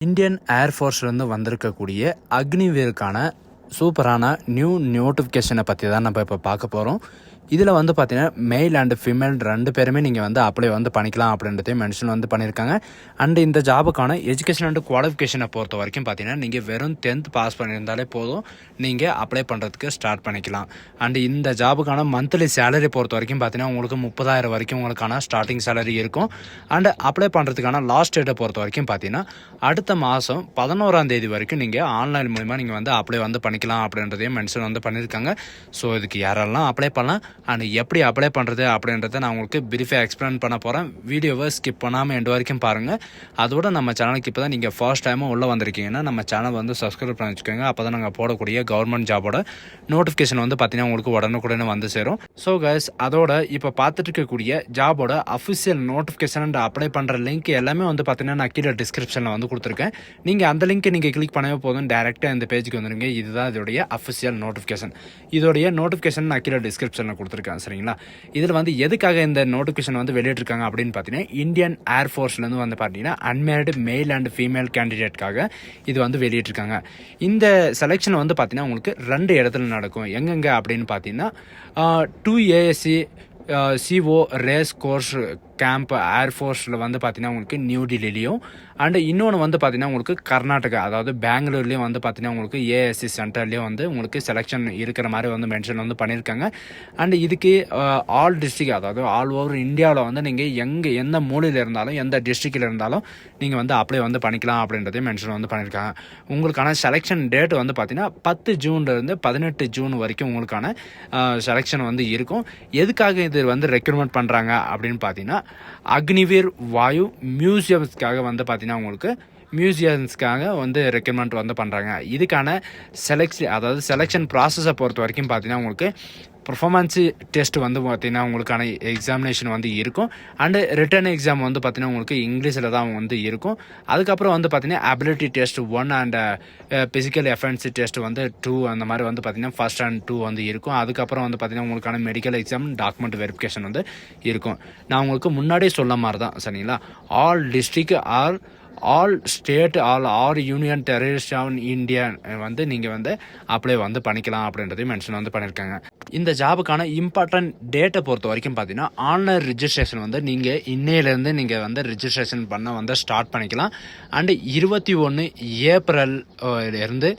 Indian ஏர்ஃபோர்ஸ்லேருந்து வந்திருக்கக்கூடிய அக்னிவீருக்கான சூப்பரான new நோட்டிஃபிகேஷனை பற்றி தான் நம்ம இப்போ பார்க்க போகிறோம். இதில் வந்து பார்த்தீங்கன்னா மேல் அண்டு ஃபீமேல் ரெண்டு பேருமே நீங்கள் வந்து அப்ளை வந்து பண்ணிக்கலாம் அப்படின்றதையும் மென்ஷன் வந்து பண்ணியிருக்காங்க. அண்டு இந்த ஜாபுக்கான எஜுகேஷன் அண்டு குவாலிஃபிகேஷனை பொறுத்த வரைக்கும் பார்த்தீங்கன்னா நீங்கள் வெறும் 10th பாஸ் பண்ணியிருந்தாலே போதும், நீங்கள் அப்ளை பண்ணுறதுக்கு ஸ்டார்ட் பண்ணிக்கலாம். அண்டு இந்த ஜாபுக்கான மந்த்லி சேலரி பொறுத்த வரைக்கும் பார்த்தீங்கன்னா உங்களுக்கு 30,000 வரைக்கும் உங்களுக்கான ஸ்டார்டிங் சேலரி இருக்கும். அண்டு அப்ளை பண்ணுறதுக்கான லாஸ்ட் டேட்டை பொறுத்த வரைக்கும் பார்த்தீங்கன்னா அடுத்த மாதம் 11ஆம் தேதி வரைக்கும் நீங்கள் ஆன்லைன் மூலிமா நீங்கள் வந்து அப்ளை வந்து பண்ணிக்கலாம் அப்படின்றதையும் மென்ஷன் வந்து பண்ணியிருக்காங்க. ஸோ இதுக்கு யாரெல்லாம் அப்ளை பண்ணலாம் அண்ட் எப்படி அப்ளை பண்ணுறது அப்படின்றத நான் உங்களுக்கு பிரீஃபாக எக்ஸ்பிளைன் பண்ண போகிறேன். வீடியோவை ஸ்கிப் பண்ணாமல் எண்டு வரைக்கும் பாருங்கள். அதோட நம்ம சேனலுக்கு இப்போ தான் நீங்கள் ஃபர்ஸ்ட் டைமாக உள்ளே வந்திருக்கீங்கன்னா நம்ம சேனல் வந்து சப்ஸ்கிரைப் பண்ணி வச்சுக்கோங்க. அப்போ தான் நாங்கள் போடக்கூடிய கவர்மெண்ட் ஜாபோட நோட்டிஃபிகேஷன் வந்து பார்த்தீங்கன்னா உங்களுக்கு உடனுக்குடனே வந்து சேரும். ஸோ கைஸ், அதோட இப்போ பார்த்துட்டு இருக்கக்கூடிய ஜாபோட அஃபிஷியல் நோட்டிஃபிகேஷன் அண்ட் அப்ளை பண்ணுற லிங்க் எல்லாமே வந்து பார்த்தீங்கன்னா நான் கீழே டிஸ்கிரிப்ஷனில் வந்து கொடுத்துருக்கேன். நீங்கள் அந்த லிங்க்கை நீங்கள் கிளிக் பண்ணவே போதும், டேரெக்டாக இந்த பேஜுக்கு வந்துடுங்க. இதுதான் இதோடைய அஃபிஷியல் நோட்டிஃபிகேஷன். இதோடைய நோட்டிஃபிகேஷன் நான் கீழே டிஸ்கிரிப்ஷனில் கொடுத்துருக்கேன். சரிங்களா, இதில் வந்து எதுக்காக இந்த நோட்டிஃபிகேஷன் வந்து வெளியிட்டிருக்காங்க அப்படின்னு பார்த்தீங்கன்னா இந்தியன் ஏர்ஃபோர்ஸ்லேருந்து வந்து பார்த்தீங்கன்னா அன்மேரிடு மேல் அண்ட் ஃபீமேல் கேண்டிடேட்காக இது வந்து வெளியிட்டிருக்காங்க. இந்த செலெக்ஷன் வந்து பார்த்தீங்கன்னா உங்களுக்கு 2 இடத்துல நடக்கும். எங்கெங்கே அப்படின்னு பார்த்தீங்கன்னா 2 ASC CO race course camp ஏர்ஃபோர்ஸில் வந்து பார்த்தீங்கன்னா உங்களுக்கு நியூ டெல்லிலையும், அண்டு இன்னொன்று வந்து பார்த்தீங்கன்னா உங்களுக்கு கர்நாடகா, அதாவது பெங்களூர்லேயும் வந்து பார்த்தீங்கன்னா உங்களுக்கு ASC சென்டர்லேயும் வந்து உங்களுக்கு செலெக்ஷன் இருக்கிற மாதிரி வந்து மென்ஷன் வந்து பண்ணியிருக்காங்க. அண்டு இதுக்கு ஆல் டிஸ்ட்ரிக்ட், அதாவது ஆல் ஓவர் இந்தியாவில் வந்து நீங்கள் எந்த மூலையில் இருந்தாலும் எந்த டிஸ்ட்ரிக்டில் இருந்தாலும் நீங்கள் வந்து அப்ளை வந்து பண்ணிக்கலாம் அப்படின்றதையும் மென்ஷன் வந்து பண்ணியிருக்காங்க. உங்களுக்கான செலெக்ஷன் டேட் வந்து பார்த்தீங்கன்னா 10 ஜூன்லேருந்து 18 ஜூன் வரைக்கும் உங்களுக்கான செலெக்ஷன் வந்து இருக்கும். எதுக்காக இது வந்து ரெக்ரூட்மெண்ட் பண்ணுறாங்க அப்படின்னு பார்த்தீங்கன்னா அக்னிவீர் வாயு மியூசியம்ஸ்க்காக வந்து பார்த்தீங்கன்னா உங்களுக்கு மியூசியம்ஸ்க்காக வந்து ரெக்கமெண்ட் வந்து பண்ணுறாங்க. இதுக்கான செலெக்ஷன் ப்ராசஸை பொறுத்த வரைக்கும் பார்த்தீங்கன்னா உங்களுக்கு பர்ஃபார்மன்ஸு டெஸ்ட் வந்து பார்த்திங்கன்னா உங்களுக்கான எக்ஸாமினேஷன் வந்து இருக்கும். அண்டு ரிட்டன் எக்ஸாம் வந்து பார்த்திங்கன்னா உங்களுக்கு இங்கிலீஷில் தான் வந்து இருக்கும். அதுக்கப்புறம் வந்து பார்த்திங்கன்னா ability test 1 and physical efficiency test வந்து 2 அந்த மாதிரி வந்து பார்த்திங்கன்னா ஃபர்ஸ்ட் அண்ட் 2 வந்து இருக்கும். அதுக்கப்புறம் வந்து பார்த்திங்கன்னா உங்களுக்கான மெடிக்கல் எக்ஸாம் டாக்குமெண்ட் வெரிஃபிகேஷன் வந்து இருக்கும். நான் உங்களுக்கு முன்னாடியே சொல்ல மாதிரி தான், சரிங்களா, all district all state all union territory of India வந்து நீங்கள் வந்து அப்ளை வந்து பண்ணிக்கலாம் அப்படின்றதையும் மென்ஷன் வந்து பண்ணியிருக்காங்க. இந்த ஜாபுக்கான இம்பார்ட்டன்ட் டேட்டை பொறுத்த வரைக்கும் பார்த்தீங்கன்னா ஆன்லைன் ரிஜிஸ்ட்ரேஷன் வந்து நீங்கள் இன்னையிலேருந்து நீங்கள் வந்து ரிஜிஸ்ட்ரேஷன் பண்ண வந்து ஸ்டார்ட் பண்ணிக்கலாம். அண்டு 21 ஏப்ரல் இருந்து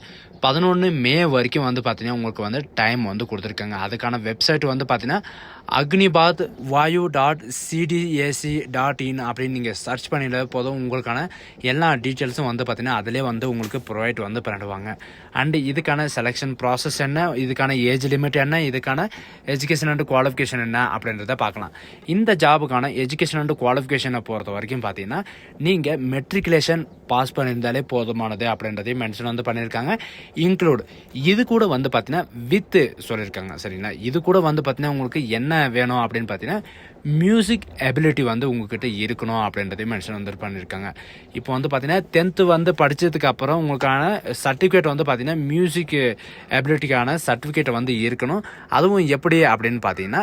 11 மே வரைக்கும் வந்து பார்த்தீங்கன்னா உங்களுக்கு வந்து டைம் வந்து கொடுத்துருக்காங்க. அதுக்கான வெப்சைட் வந்து பார்த்தீங்கன்னா அக்னிபாத் வாயு .cdac.in அப்படின்னு நீங்கள் சர்ச் பண்ணிட போதும். உங்களுக்கான எல்லா டீட்டெயில்ஸும் வந்து பார்த்தீங்கன்னா அதிலே வந்து உங்களுக்கு ப்ரொவைட் வந்து பண்ணிடுவாங்க. அண்டு இதுக்கான செலெக்ஷன் ப்ராசஸ் என்ன, இதுக்கான ஏஜ் லிமிட் என்ன, இதுக்கான எஜுகேஷன் அண்டு குவாலிஃபிகேஷன் என்ன அப்படின்றத பார்க்கலாம். இந்த ஜாபுக்கான எஜுகேஷன் அண்டு குவாலிஃபிகேஷனை பொறுத்த வரைக்கும் பார்த்தீங்கன்னா நீங்கள் மெட்ரிகுலேஷன் பாஸ் பண்ணியிருந்தாலே போதுமானது அப்படின்றதையும் மென்ஷன் வந்து பண்ணியிருக்காங்க. இன்க்ளூட் இது கூட வந்து பார்த்தீங்கன்னா வித்து சொல்லியிருக்காங்க. சரிங்களா, இது கூட வந்து பார்த்தீங்கன்னா உங்களுக்கு என்ன வேணும் அப்படின்னு பார்த்தீங்கன்னா மியூசிக் எபிலிட்டி வந்து உங்ககிட்ட இருக்கணும் அப்படின்றதையும் மென்ஷன் வந்து பண்ணியிருக்காங்க. இப்போ வந்து பார்த்தீங்கன்னா 10th வந்து படித்ததுக்கு அப்புறம் உங்களுக்கான சர்டிஃபிகேட் வந்து பார்த்தீங்கன்னா மியூசிக் எபிலிட்டிக்கான சர்டிஃபிகேட் வந்து இருக்கணும். அதுவும் எப்படி அப்படின்னு பார்த்தீங்கன்னா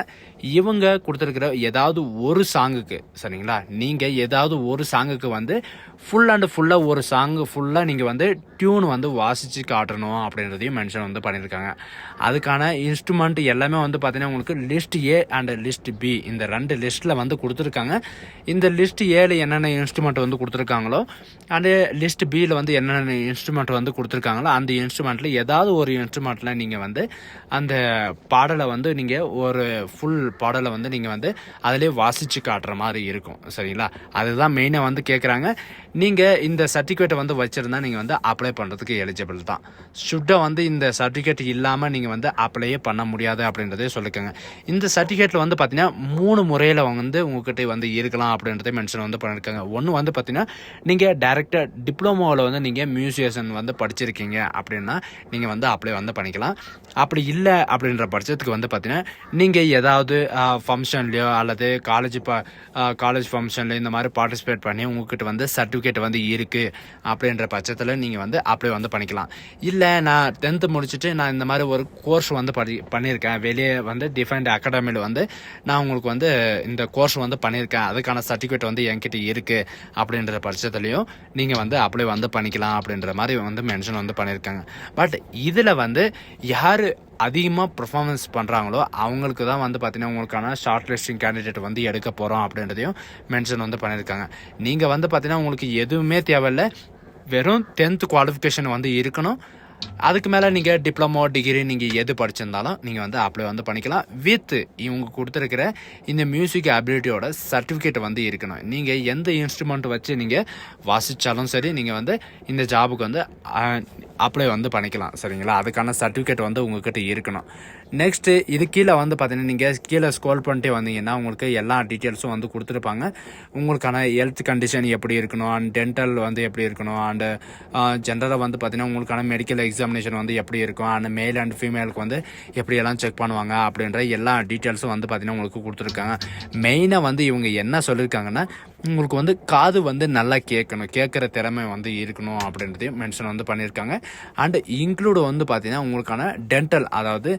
இவங்க கொடுத்துருக்கிற ஏதாவது ஒரு சாங்குக்கு, சரிங்களா, நீங்கள் ஏதாவது ஒரு சாங்குக்கு வந்து ஃபுல் அண்ட் ஃபுல்லாக ஒரு சாங்கு ஃபுல்லாக நீங்கள் வந்து டியூன் வந்து வாசித்து காட்டணும் அப்படின்றதையும் மென்ஷன் வந்து பண்ணியிருக்காங்க. அதுக்கான இன்ஸ்ட்ருமெண்ட் எல்லாமே வந்து பார்த்தீங்கன்னா உங்களுக்கு list A and list B இந்த 2 லிஸ்ட்டில் வந்து கொடுத்துருக்காங்க. இந்த லிஸ்ட் Aல என்னென்ன இன்ஸ்ட்ருமெண்ட் வந்து கொடுத்துருக்காங்களோ அண்டு லிஸ்ட் Bயில் வந்து என்னென்ன இன்ஸ்ட்ருமெண்ட் வந்து கொடுத்துருக்காங்களோ அந்த இன்ஸ்ட்ருமெண்ட்டில் ஏதாவது ஒரு இன்ஸ்ட்ருமெண்ட்டில் நீங்கள் வந்து அந்த பாடலை வந்து நீங்கள் ஒரு ஃபுல் பாடலை வந்து நீங்கள் வந்து அதிலே வாசித்து காட்டுற மாதிரி இருக்கும். சரிங்களா, அதுதான் மெயினாக வந்து கேட்குறாங்க. நீங்கள் இந்த சர்டிஃபிகேட்டை வந்து வச்சுருந்தா நீங்கள் வந்து அப்ளை பண்ணுறதுக்கு எலிஜிபிள் தான். ஷுட்டாக வந்து இந்த சர்டிஃபிகேட் இல்லாமல் நீங்கள் வந்து அப்ளையே பண்ண முடியாது அப்படின்றதே சொல்லிக்கோங்க. இந்த சர்டிஃபிகேட்டில் வந்து பார்த்தீங்கன்னா 3 முறையில் வந்து உங்கள்கிட்ட வந்து இருக்கலாம் அப்படின்றதே மென்ஷன் வந்து பண்ணியிருக்காங்க. ஒன்று வந்து பார்த்தீங்கன்னா நீங்கள் டைரெக்டாக டிப்ளமோவில் வந்து நீங்கள் மியூசியேஷன் வந்து படிச்சிருக்கீங்க அப்படின்னா நீங்கள் வந்து அப்ளை வந்து பண்ணிக்கலாம். அப்படி இல்லை அப்படின்ற பட்சத்தில் பட்சத்துக்கு வந்து பார்த்தீங்கன்னா நீங்கள் ஏதாவது ஃபங்க்ஷன்லையோ அல்லது காலேஜ் ஃபங்க்ஷன்லையோ இந்த மாதிரி பார்ட்டிசிபேட் பண்ணி உங்ககிட்ட வந்து சர்டிஃபிகேட் வந்து இருக்குது அப்படின்ற பட்சத்தில் நீங்கள் வந்து அப்ளை வந்து பண்ணிக்கலாம். இல்லை நான் 10th முடிச்சுட்டு நான் இந்த மாதிரி ஒரு கோர்ஸ் வந்து பண்ணியிருக்கேன், வெளியே வந்து டிஃபைன்ட் அகாடமியில் வந்து நான் உங்களுக்கு வந்து இந்த கோர்ஸ் வந்து பண்ணியிருக்கேன், அதுக்கான சர்டிஃபிகேட் வந்து என்கிட்ட இருக்குது அப்படின்ற பட்சத்துலையும் நீங்கள் வந்து அப்ளை வந்து பண்ணிக்கலாம் அப்படின்ற மாதிரி வந்து மென்ஷன் வந்து பண்ணியிருக்காங்க. பட் இதில் வந்து யார் அதிகமாக பர்ஃபார்மன்ஸ் பண்ணுறாங்களோ அவங்களுக்கு தான் வந்து பார்த்தீங்கன்னா உங்களுக்கான ஷார்ட் லிஸ்டிங் கேண்டிடேட் வந்து எடுக்க போகிறோம் அப்படின்றதையும் மென்ஷன் வந்து பண்ணியிருக்காங்க. நீங்கள் வந்து பார்த்தீங்கன்னா உங்களுக்கு எதுவுமே தேவையில்லை, வெறும் 10th குவாலிஃபிகேஷன் வந்து இருக்கணும். அதுக்கு மேலே நீங்கள் டிப்ளமோ டிகிரி நீங்கள் எது படிச்சிருந்தாலும் நீங்கள் வந்து அப்ளை வந்து பண்ணிக்கலாம். வித் இவங்க கொடுத்துருக்கிற இந்த மியூசிக் அபிலிட்டியோட சர்டிஃபிகேட் வந்து இருக்கணும். நீங்கள் எந்த இன்ஸ்ட்ருமெண்ட் வச்சு நீங்கள் வாசித்தாலும் சரி நீங்கள் வந்து இந்த ஜாபுக்கு வந்து அப்ளை வந்து பண்ணிக்கலாம். சரிங்களா, அதுக்கான சர்டிஃபிகேட் வந்து உங்ககிட்ட இருக்கணும். நெக்ஸ்ட்டு இது கீழே வந்து பார்த்தீங்கன்னா நீங்கள் கீழே ஸ்க்ரோல் பண்ணிட்டே வந்தீங்கன்னா உங்களுக்கு எல்லா டீட்டெயில்ஸும் வந்து கொடுத்துருப்பாங்க. உங்களுக்கான ஹெல்த் கண்டிஷன் எப்படி இருக்கணும், அண்ட் டென்டல் வந்து எப்படி இருக்கணும், அண்டு ஜென்ரலாக வந்து பார்த்தீங்கன்னா உங்களுக்கான மெடிக்கல் எக்ஸாமினேஷன் வந்து எப்படி இருக்கும், அண்ட் மேல் அண்ட் ஃபீமேலுக்கு வந்து எப்படியெல்லாம் செக் பண்ணுவாங்க அப்படின்ற எல்லா டீட்டெயில்ஸும் வந்து பார்த்தீங்கன்னா உங்களுக்கு கொடுத்துருக்காங்க. மெயினாக வந்து இவங்க என்ன சொல்லியிருக்காங்கன்னா உங்களுக்கு வந்து காது வந்து நல்லா கேட்கணும், கேட்குற திறமை வந்து இருக்கணும் அப்படின்றதையும் மென்ஷன் வந்து பண்ணியிருக்காங்க. அண்டு இன்க்ளூடு வந்து பார்த்தீங்கன்னா உங்களுக்கான டென்டல், அதாவது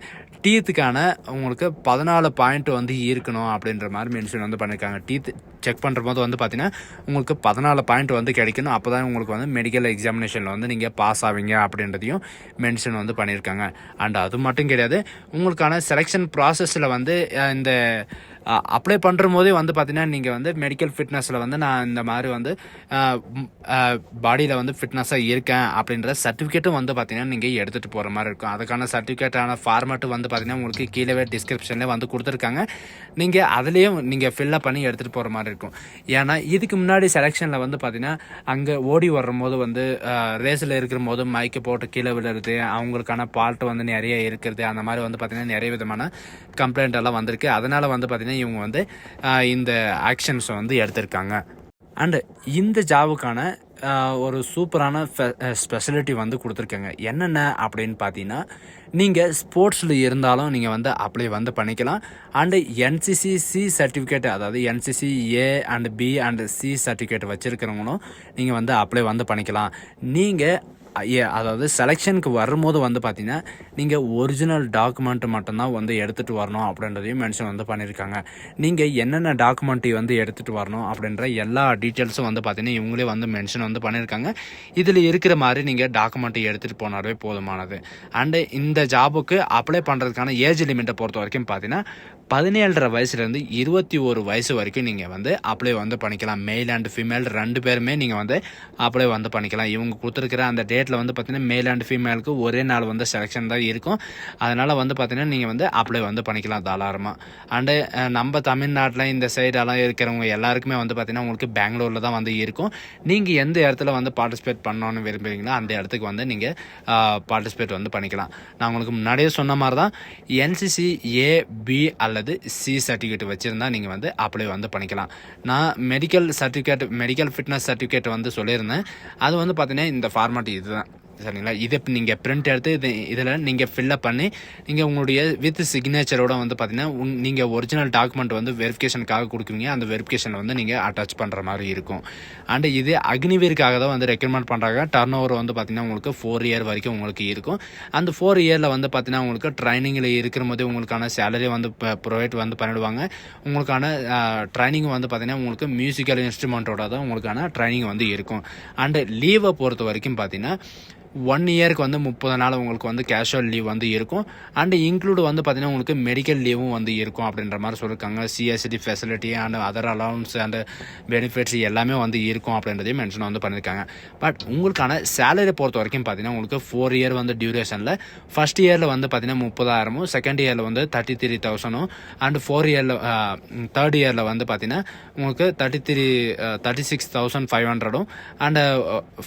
டீத்துக்கான உங்களுக்கு 14 பாயிண்ட் வந்து இருக்கணும் அப்படின்ற மாதிரி மென்ஷன் வந்து பண்ணியிருக்காங்க. டீத் செக் பண்ணுற போது வந்து பார்த்தீங்கன்னா உங்களுக்கு 14 பாயிண்ட் வந்து கிடைக்கணும். அப்போ தான் உங்களுக்கு வந்து மெடிக்கல் எக்ஸாமினேஷனில் வந்து நீங்கள் பாஸ் ஆவீங்க அப்படின்றதையும் மென்ஷன் வந்து பண்ணியிருக்காங்க. அண்ட் அது மட்டும் கிடையாது, உங்களுக்கான செலெக்ஷன் ப்ராசஸில் வந்து இந்த அப்ளை பண்ணுற போதே வந்து பார்த்தீங்கன்னா நீங்கள் வந்து மெடிக்கல் ஃபிட்னஸில் வந்து நான் இந்த மாதிரி வந்து பாடியில் வந்து ஃபிட்னஸாக இருக்கேன் அப்படின்ற சர்டிஃபிகேட்டும் வந்து பார்த்தீங்கன்னா நீங்கள் எடுத்துகிட்டு போகிற மாதிரி இருக்கும். அதுக்கான சர்டிஃபிகேட்டான ஃபார்மேட்டும் வந்து பார்த்தீங்கன்னா உங்களுக்கு கீழே டிஸ்கிரிப்ஷன்லேயே வந்து கொடுத்துருக்காங்க. நீங்கள் அதுலேயும் நீங்கள் ஃபில்லப் பண்ணி எடுத்துகிட்டு போகிற மாதிரி இருக்கும். ஏன்னா இதுக்கு முன்னாடி செலெக்ஷனில் வந்து பார்த்தீங்கன்னா அங்கே ஓடி வரும்போது வந்து ரேஸில் இருக்கிற போது மைக்கு போட்டு கீழே விழுறது, அவங்களுக்கான பால்ட் வந்து நிறைய இருக்கிறது, அந்த மாதிரி வந்து பார்த்தீங்கன்னா நிறைய விதமான கம்ப்ளைண்ட் எல்லாம் வந்திருக்கு. அதனால் வந்து பார்த்தீங்கன்னா இவங்க வந்து இந்த ஆக்ஷன்ஸை வந்து எடுத்திருக்காங்க. அண்டு இந்த ஜாபுக்கான ஒரு சூப்பரான ஸ்பெஷலிட்டி வந்து கொடுத்துருக்காங்க. என்னென்ன அப்படின்னு பார்த்தீங்கன்னா நீங்கள் ஸ்போர்ட்ஸில் இருந்தாலும் நீங்கள் வந்து அப்ளை வந்து பண்ணிக்கலாம். அண்டு NCC C சர்டிஃபிகேட், அதாவது NCC A and B and C certificate வச்சுருக்கிறவங்களும் நீங்கள் வந்து அப்ளை வந்து பண்ணிக்கலாம். நீங்கள் அதாவது செலெக்ஷனுக்கு வரும்போது வந்து பார்த்தீங்கன்னா நீங்கள் ஒரிஜினல் டாக்குமெண்ட் மட்டும்தான் வந்து எடுத்துகிட்டு வரணும் அப்படின்றதையும் மென்ஷன் வந்து பண்ணியிருக்காங்க. நீங்கள் என்னென்ன டாக்குமெண்ட்டை வந்து எடுத்துகிட்டு வரணும் அப்படின்ற எல்லா டீட்டெயில்ஸும் வந்து பார்த்தீங்கன்னா இவங்களே வந்து மென்ஷன் வந்து பண்ணியிருக்காங்க. இதில் இருக்கிற மாதிரி நீங்கள் டாக்குமெண்ட்டை எடுத்துகிட்டு போனாலே போதுமானது. அண்டு இந்த ஜாபுக்கு அப்ளை பண்ணுறதுக்கான ஏஜ் லிமிட்டை பொறுத்த வரைக்கும் பார்த்தீங்கன்னா 17.5 வயசுலேருந்து 21 வயசு வரைக்கும் நீங்கள் வந்து அப்ளை வந்து பண்ணிக்கலாம். மேல் அண்ட் ஃபீமேல் 2 பேருமே நீங்கள் வந்து அப்ளை வந்து பண்ணிக்கலாம். இவங்க கொடுத்துருக்கிற அந்த டேட்டில் வந்து பார்த்தீங்கன்னா மேல் அண்ட் ஃபீமேலுக்கு ஒரே நாள் வந்து செலெக்ஷன் தான் இருக்கும். அதனால் வந்து பார்த்தீங்கன்னா நீங்கள் வந்து அப்ளை வந்து பண்ணிக்கலாம் தாராளமாக. அண்டு நம்ம தமிழ்நாட்டில் இந்த சைடெல்லாம் இருக்கிறவங்க எல்லாருக்குமே வந்து பார்த்தீங்கன்னா உங்களுக்கு பெங்களூரில் தான் வந்து இருக்கும். நீங்கள் எந்த இடத்துல வந்து பார்ட்டிசிபேட் பண்ணணும்னு விரும்புகிறீங்களோ அந்த இடத்துக்கு வந்து நீங்கள் பார்ட்டிசிபேட் வந்து பண்ணிக்கலாம். நான் உங்களுக்கு முன்னாடியே சொன்ன மாதிரி தான் NCC A B அல்லது C சர்டிஃபிகேட் வச்சுருந்தா நீங்கள் வந்து அப்ளை வந்து பண்ணிக்கலாம். நான் மெடிக்கல் ஃபிட்னஸ் சர்டிஃபிகேட் வந்து சொல்லியிருந்தேன். அது வந்து பார்த்தீங்கன்னா இந்த ஃபார்மாட் இதுதான். சரிங்களா, இதை நீங்கள் பிரிண்ட் எடுத்து இதில் நீங்கள் ஃபில்லப் பண்ணி நீங்கள் உங்களுடைய வித் சிக்னேச்சரோட வந்து பார்த்தீங்கன்னா நீங்கள் ஒரிஜினல் டாக்குமெண்ட் வந்து வெரிஃபிகேஷனுக்காக கொடுக்குவீங்க. அந்த வெரிஃபிகேஷனில் வந்து நீங்கள் அட்டாச் பண்ணுற மாதிரி இருக்கும். அண்டு இது அக்னிவீருக்காக தான் வந்து ரெக்கமெண்ட் பண்ணுறாங்க. டர்ன் ஓவர் வந்து பார்த்தீங்கன்னா உங்களுக்கு 4 இயர் வரைக்கும் உங்களுக்கு இருக்கும். அந்த 4 இயரில் வந்து பார்த்தீங்கன்னா உங்களுக்கு ட்ரைனிங்கில் இருக்கிற போது உங்களுக்கான சேலரி வந்து ப்ரொவைட் வந்து பண்ணிவிடுவாங்க. உங்களுக்கான ட்ரைனிங் வந்து பார்த்தீங்கன்னா உங்களுக்கு மியூசிக்கல் இன்ஸ்ட்ருமெண்ட்டோட தான் உங்களுக்கான ட்ரைனிங் வந்து இருக்கும். அண்டு லீவை பொறுத்த வரைக்கும் பார்த்தீங்கன்னா 1 இயருக்கு வந்து 30 நாள் உங்களுக்கு வந்து கேஷுவல் லீவ் வந்து இருக்கும். அண்டு இன்க்ளூடு வந்து பார்த்தீங்கன்னா உங்களுக்கு மெடிக்கல் லீவும் வந்து இருக்கும் அப்படின்ற மாதிரி சொல்லியிருக்காங்க. CSD facility and other allowance and benefits எல்லாமே வந்து இருக்கும் அப்படின்றதையும் மென்ஷன் வந்து பண்ணியிருக்காங்க. பட் உங்களுக்கான சேலரி பொறுத்த வரைக்கும் பார்த்தீங்கன்னா உங்களுக்கு 4 இயர் வந்து டியூரேஷனில் ஃபர்ஸ்ட் இயரில் வந்து பார்த்தீங்கன்னா 30,000, செகண்ட் இயரில் வந்து 33,000, அண்டு 3rd இயரில் வந்து பார்த்தீங்கன்னா உங்களுக்கு 36,500, அண்டு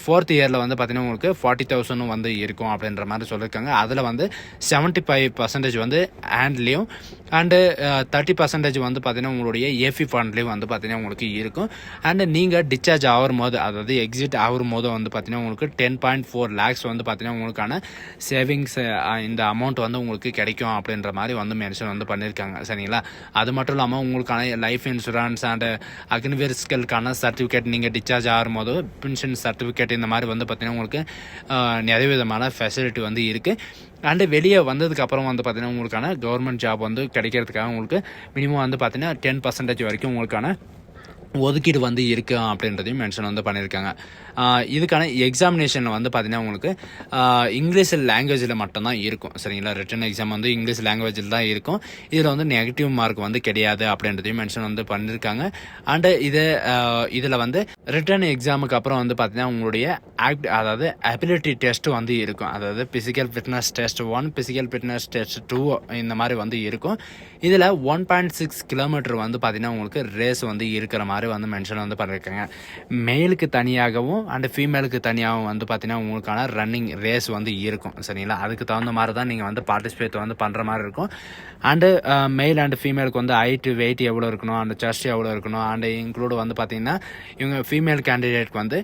4th இயரில் வந்து பார்த்தீங்கன்னா உங்களுக்கு 40,000 30,000 வந்து இருக்கும் அப்படின்ற மாதிரி சொல்லியிருக்காங்க. அதில் வந்து 75% வந்து ஹேண்ட்லேயும் அண்டு 30% வந்து பார்த்தீங்கன்னா உங்களுடைய ஏஃபி ஃபண்ட்லேயும் வந்து பார்த்தீங்கன்னா உங்களுக்கு இருக்கும். அண்டு நீங்கள் டிஸ்சார்ஜ் ஆகும் போது, அதாவது எக்ஸிட் ஆகும் போது வந்து பார்த்தீங்கன்னா உங்களுக்கு 10.4 lakhs வந்து பார்த்தீங்கன்னா உங்களுக்கான சேவிங்ஸ் இந்த அமௌண்ட் வந்து உங்களுக்கு கிடைக்கும் அப்படின்ற மாதிரி வந்து மென்ஷன் வந்து பண்ணியிருக்காங்க. சரிங்களா? அது மட்டும் இல்லாமல் உங்களுக்கான லைஃப் இன்சூரன்ஸ் அண்டு அக்னிவேர்ஸ்களுக்கான சர்டிஃபிகேட் நீங்கள் டிஸ்சார்ஜ் ஆகும் போது பென்ஷன் சர்டிஃபிகேட் இந்த மாதிரி வந்து பார்த்தீங்கன்னா உங்களுக்கு நிறைய விதமான ஃபெசிலிட்டி வந்து இருக்குது. அண்டு வெளியே வந்ததுக்கப்புறம் வந்து பார்த்தீங்கன்னா உங்களுக்கான கவர்மெண்ட் ஜாப் வந்து கிடைக்கிறதுக்காக உங்களுக்கு மினிமம் வந்து பார்த்தீங்கன்னா 10% வரைக்கும் உங்களுக்கான ஒதுக்கீடு வந்து இருக்குது அப்படின்றதையும் மென்ஷன் வந்து பண்ணியிருக்காங்க. இதுக்கான எக்ஸாமினேஷன் வந்து பார்த்தீங்கன்னா உங்களுக்கு இங்கிலீஷ் லாங்குவேஜில் மட்டும்தான் இருக்கும். சரிங்களா? ரிட்டன் எக்ஸாம் வந்து இங்கிலீஷ் லாங்குவேஜில் தான் இருக்கும். இதில் வந்து நெகட்டிவ் மார்க் வந்து கிடையாது அப்படின்றதையும் மென்ஷன் வந்து பண்ணியிருக்காங்க. அண்டு இதில் வந்து ரிட்டன் எக்ஸாமுக்கு அப்புறம் வந்து பார்த்தீங்கன்னா உங்களுடைய அதாவது அபிலிட்டி டெஸ்ட் வந்து இருக்கும். அதாவது physical fitness test 1, physical fitness test 2 இந்த மாதிரி வந்து இருக்கும். இதில் 1.6 கிலோமீட்டர் வந்து பார்த்தீங்கன்னா உங்களுக்கு ரேஸ் வந்து இருக்கிற மாதிரி வந்து மென்ஷன் வந்து பண்ணியிருக்காங்க. மேலுக்கு தனியாகவும் அண்ட் ஃபீமேலுக்கு தனியாகவும் வந்து பார்த்தீங்கன்னா உங்களுக்கான ரன்னிங் ரேஸ் வந்து இருக்கும். சரிங்களா? அதுக்கு தகுந்த மாதிரி தான் நீங்கள் வந்து பார்ட்டிசிபேட் வந்து பண்ணுற மாதிரி இருக்கும். அண்டு மேல் அண்ட் ஃபீமேலுக்கு வந்து ஹைட்டு வெயிட் எவ்வளோ இருக்கணும், அண்ட் செஸ்ட் எவ்வளோ இருக்கணும், அண்டு இன்க்ளூடு வந்து பார்த்தீங்கன்னா இவங்க ஃபீமேல் கேண்டிடேட்க்கு வந்து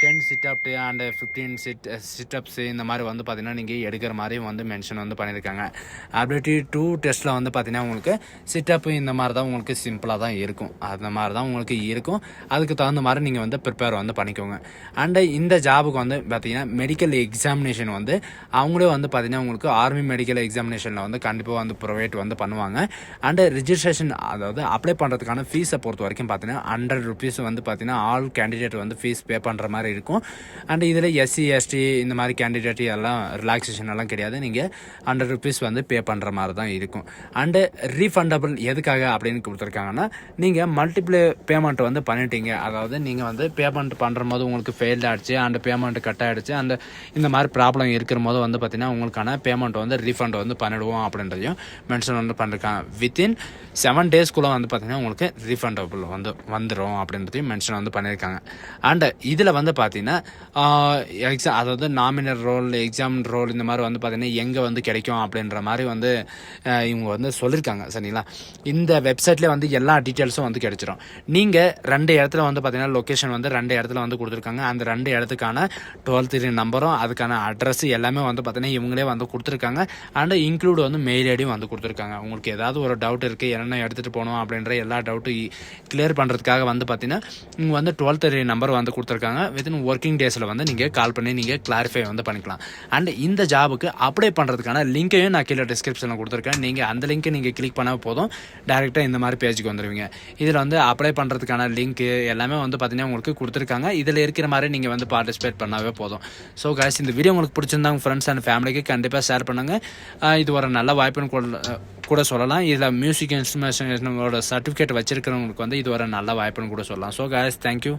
10 சிட்அப் அண்டு 15 சிட்அப்ஸ் இந்த மாதிரி வந்து பார்த்தீங்கன்னா நீங்கள் எடுக்கிற மாதிரி வந்து மென்ஷன் வந்து பண்ணியிருக்காங்க. அபிலிட்டி 2 டெஸ்ட்டில் வந்து பார்த்தீங்கன்னா உங்களுக்கு சிட்அப் இந்த மாதிரி தான் உங்களுக்கு சிம்பிளாக தான் இருக்கும். அந்த மாதிரி தான் உங்களுக்கு இருக்கும். அதுக்கு தகுந்த மாதிரி நீங்கள் வந்து ப்ரிப்பேர் வந்து பண்ணிக்கோங்க. அண்டு இந்த ஜாபுக்கு வந்து பார்த்தீங்கன்னா மெடிக்கல் எக்ஸாமினேஷன் வந்து அவங்களே வந்து பார்த்தீங்கன்னா உங்களுக்கு ஆர்மி மெடிக்கல் எக்ஸாமினேஷனில் வந்து கண்டிப்பாக வந்து ப்ரொவைட் வந்து பண்ணுவாங்க. அண்டு ரிஜிஸ்ட்ரேஷன் அதாவது அப்ளை பண்ணுறதுக்கான ஃபீஸை பொறுத்த வரைக்கும் பார்த்தீங்கன்னா 100 rupees வந்து பார்த்தீங்கன்னா ஆல் கேண்டிடேட் வந்து ஃபீஸ் பே பண்ணுற மாதிரி இருக்கும். அண்டு இதில் எஸ்சி எஸ்டி இந்த மாதிரி கேண்டிடேட் எல்லாம் ரிலாக்ஸேஷன் எல்லாம் கிடையாது. நீங்கள் 100 rupees வந்து பே பண்ணுற மாதிரி தான் இருக்கும். அண்டு ரீஃபண்டபிள் எதுக்காக அப்படின்னு கொடுத்துருக்காங்கன்னா நீங்கள் மல்டிப்ளே பேமெண்ட் வந்து பண்ணிட்டீங்க, அதாவது நீங்கள் வந்து பேமெண்ட் பண்ணுற போது உங்களுக்கு ஃபெயில்ட் ஆகிடுச்சு அண்ட் பேமெண்ட் கட் ஆகிடுச்சு அண்ட் இந்த மாதிரி ப்ராப்ளம் இருக்கிற போது வந்து பார்த்தீங்கன்னா உங்களுக்கான பேமெண்ட் வந்து ரீஃபண்ட் வந்து பண்ணிடுவோம் அப்படின்றதையும் மென்ஷன் வந்து பண்ணியிருக்காங்க. வித்தின் 7 daysக்குள்ளே வந்து பார்த்தீங்கன்னா உங்களுக்கு ரீஃபண்டபிள் வந்து வந்துடும் அப்படின்றதையும் மென்ஷன் வந்து பண்ணியிருக்காங்க. அண்ட் இதில் வந்து பார்த்தீங்கன்னா எக்ஸாம் அதாவது நாமினல் ரோல், எக்ஸாம் ரோல் இந்த மாதிரி வந்து பார்த்தீங்கன்னா எங்கே வந்து கிடைக்கும் அப்படின்ற மாதிரி வந்து இவங்க வந்து சொல்லியிருக்காங்க. சரிங்களா? இந்த வெப்சைட்லேயே வந்து எல்லா டீட்டெயில்ஸும் வந்து கிடைச்சிடும். நீங்கள் 2 இடத்துல வந்து பார்த்தீங்கன்னா லொக்கேஷன் வந்து 2 இடத்துல வந்து கொடுத்துருக்காங்க. அந்த 2 இடத்துக்கான 12 நம்பரும் அதுக்கான அட்ரஸ் எல்லாமே வந்து பார்த்தீங்கன்னா இவங்களே வந்து கொடுத்துருக்காங்க. அண்ட் இன்க்ளூட் வந்து மெயில் ஐடியும் வந்து கொடுத்துருக்காங்க. உங்களுக்கு ஏதாவது ஒரு டவுட் இருக்குது, என்ன எடுத்துகிட்டு போகணும் அப்படின்ற எல்லா டவுட்டும் கிளியர் பண்ணுறதுக்காக வந்து பார்த்தீங்கன்னா இவங்க வந்து 12 நம்பர் வந்து கொடுத்துருக்காங்க. வித்தின் ஒர்க்கிங் டேஸில் வந்து நீங்கள் கால் பண்ணி நீங்கள் கிளாரிஃபை வந்து பண்ணிக்கலாம். அண்ட் இந்த ஜாபுக்கு அப்ளை பண்ணுறதுக்கான லிங்க்கையும் நான் கீழே டிஸ்கிரிப்ஷனில் கொடுத்துருக்கேன். நீங்கள் அந்த லிங்க்கை நீங்கள் கிளிக் பண்ணால் போதும், டேரெக்டாக இந்த மாதிரி பேஜுக்கு வந்துடுவீங்க. இதில் வந்து அப்ளை பண்ணுறதுக்கான லிங்க்கு எல்லாமே வந்து பார்த்தீங்கன்னா உங்களுக்கு கொடுத்துருக்காங்க. இதில் இருக்கிற மாதிரி நீங்கள் வந்து பார்ட்டிசிபேட் பண்ணாவே போதும். ஸோ கைஸ், இந்த வீடியோ உங்களுக்கு பிடிச்சிருந்தா உங்கள் ஃப்ரெண்ட்ஸ் அண்ட் ஃபேமிலிக்கு கண்டிப்பாக ஷேர் பண்ணுங்கள். இது ஒரு நல்ல வாய்ப்புன்னு கூட சொல்லலாம். இதில் மியூசிக் இன்ஸ்ட்ருமெண்டோட சர்டிஃபிகேட் வச்சிருக்கிறவங்களுக்கு வந்து இது ஒரு நல்ல வாய்ப்புன்னு கூட சொல்லலாம். So guys, thank you.